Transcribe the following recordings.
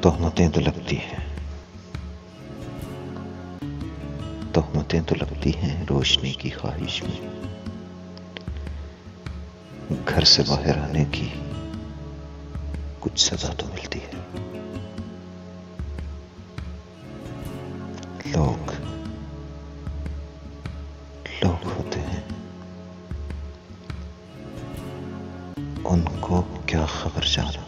तोहमतें तो लगती हैं, तोहमतें तो लगती हैं रोशनी की ख्वाहिश में। घर से बाहर आने की कुछ सजा तो मिलती है। लोग होते हैं, उनको क्या खबर जाना,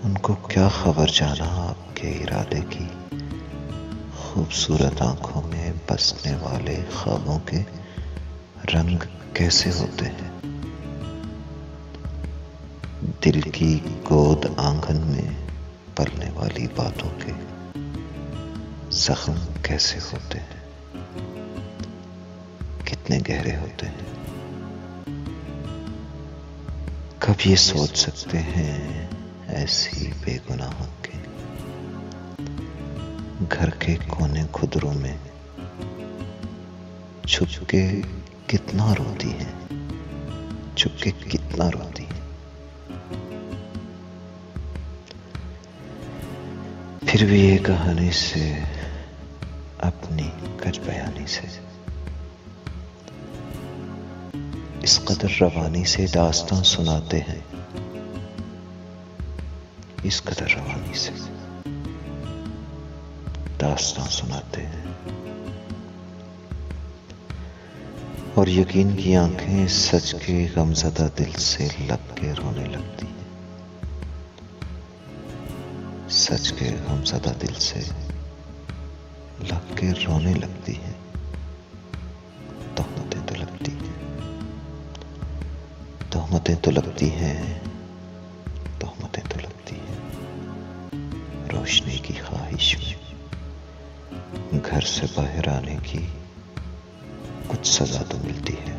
उनको क्या खबर जाना आपके इरादे की खूबसूरत आंखों में बसने वाले ख्वाबों के रंग कैसे होते हैं। दिल की गोद आंगन में पलने वाली बातों के जख्म कैसे होते हैं, कितने गहरे होते हैं। कब ये सोच सकते हैं ऐसी बेगुनाहों के घर के कोने खुदरों में छुप के कितना रोती है, छुप के कितना रोती है। फिर भी ये कहानी से, अपनी कच बयानी से, इस कदर रवानी से दास्तां सुनाते हैं, इस कदर रवानी से दास्तां सुनाते हैं। और यकीन की आंखें सच के गमज़दा दिल से लग के रोने लगती हैं, सच के गमज़दा दिल से लग के रोने लगती हैं। तोहमतें तो लगती हैं, तोहमतें तो लगती हैं, तोहमतें तो लगती हैं। रोशनी की ख्वाहिश में घर से बाहर आने की कुछ सजा तो मिलती है।